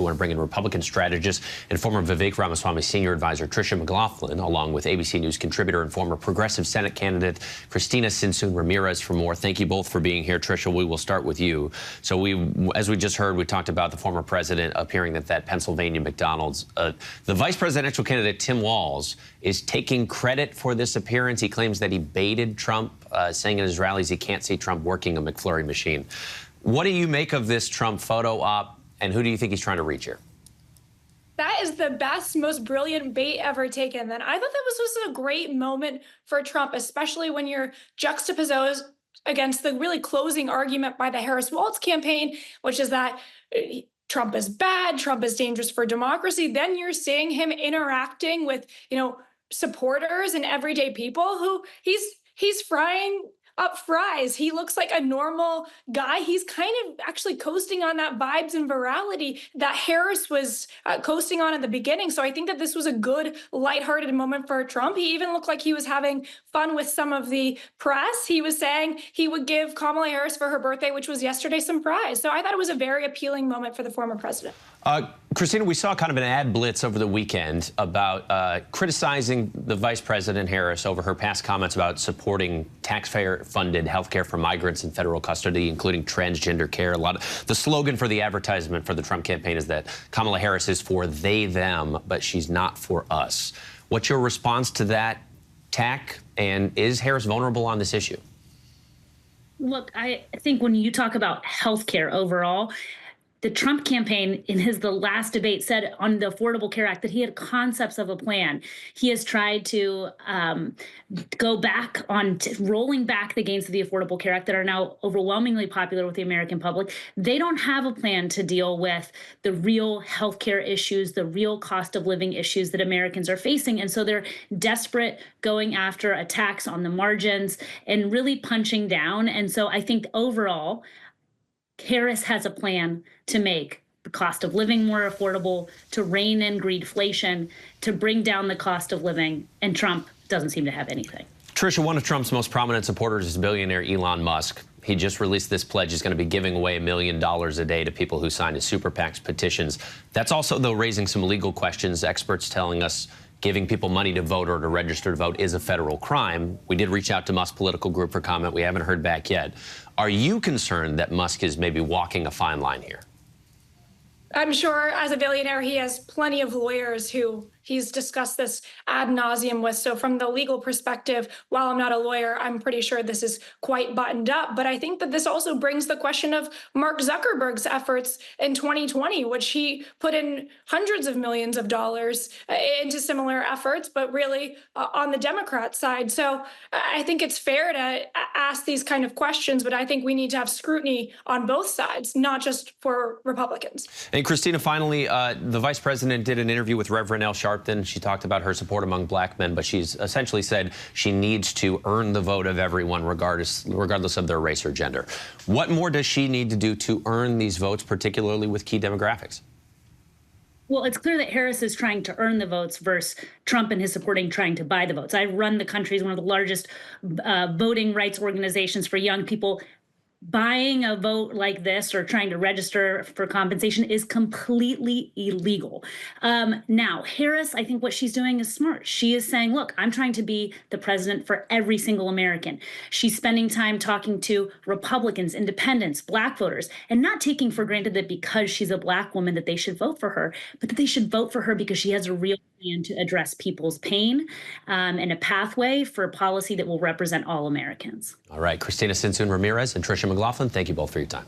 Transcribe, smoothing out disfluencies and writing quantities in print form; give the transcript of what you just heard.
We want to bring in Republican strategist and former Vivek Ramaswamy senior advisor Tricia McLaughlin, along with ABC News contributor and former progressive Senate candidate Christina Ramirez for more. Thank you both for being here. Tricia, we will start with you. So as we just heard, we talked about the former president appearing at that Pennsylvania McDonald's. The vice presidential candidate, Tim Walz, is taking credit for this appearance. He claims that he baited Trump, saying in his rallies he can't see Trump working a McFlurry machine. What do you make of this Trump photo op? And who do you think he's trying to reach here? That is the best, most brilliant bait ever taken. And I thought that was a great moment for Trump, especially when you're juxtaposed against the really closing argument by the Harris-Walz campaign, which is that Trump is bad, Trump is dangerous for democracy. Then you're seeing him interacting with, supporters and everyday people who he's frying up fries. He looks like a normal guy. He's kind of actually coasting on that vibes and virality that Harris was coasting on at the beginning. So I think that this was a good, lighthearted moment for Trump. He even looked like he was having fun with some of the press. He was saying he would give Kamala Harris for her birthday, which was yesterday, some fries. So I thought it was a very appealing moment for the former president. Christina, we saw kind of an ad blitz over the weekend about criticizing the Vice President Harris over her past comments about supporting taxpayer-funded health care for migrants in federal custody, including transgender care. The slogan for the advertisement for the Trump campaign is that Kamala Harris is for they, them, but she's not for us. What's your response to that tack? And is Harris vulnerable on this issue? Look, I think when you talk about health care overall, the Trump campaign in the last debate said on the Affordable Care Act that he had concepts of a plan. He has tried to go back on rolling back the gains of the Affordable Care Act that are now overwhelmingly popular with the American public. They don't have a plan to deal with the real healthcare issues, the real cost of living issues that Americans are facing. And so they're desperate, going after attacks on the margins and really punching down. And so I think overall, Harris has a plan to make the cost of living more affordable, to rein in greedflation, to bring down the cost of living, and Trump doesn't seem to have anything. Tricia, one of Trump's most prominent supporters is billionaire Elon Musk. He just released this pledge. He's going to be giving away $1 million a day to people who sign his super PAC's petitions. That's also, though, raising some legal questions. Experts telling us giving people money to vote or to register to vote is a federal crime. We did reach out to Musk's political group for comment. We haven't heard back yet. Are you concerned that Musk is maybe walking a fine line here? I'm sure as a billionaire, he has plenty of lawyers who he's discussed this ad nauseum with. So from the legal perspective, while I'm not a lawyer, I'm pretty sure this is quite buttoned up. But I think that this also brings the question of Mark Zuckerberg's efforts in 2020, which he put in hundreds of millions of dollars into similar efforts, but really on the Democrat side. So I think it's fair to ask these kind of questions, but I think we need to have scrutiny on both sides, not just for Republicans. And Christina, finally, the vice president did an interview with Reverend Al Sharpton. She talked about her support among black men, but she's essentially said she needs to earn the vote of everyone, regardless of their race or gender. What more does she need to do to earn these votes, particularly with key demographics? Well, it's clear that Harris is trying to earn the votes versus Trump and his supporting trying to buy the votes. I run the country's one of the largest voting rights organizations for young people. Buying a vote like this or trying to register for compensation is completely illegal. Now, Harris, I think what she's doing is smart. She is saying, look, I'm trying to be the president for every single American. She's spending time talking to Republicans, independents, black voters, and not taking for granted that because she's a black woman that they should vote for her, but that they should vote for her because she has a real plan to address people's pain and a pathway for a policy that will represent all Americans. All right, Christina Ramirez and Tricia McLaughlin, thank you both for your time.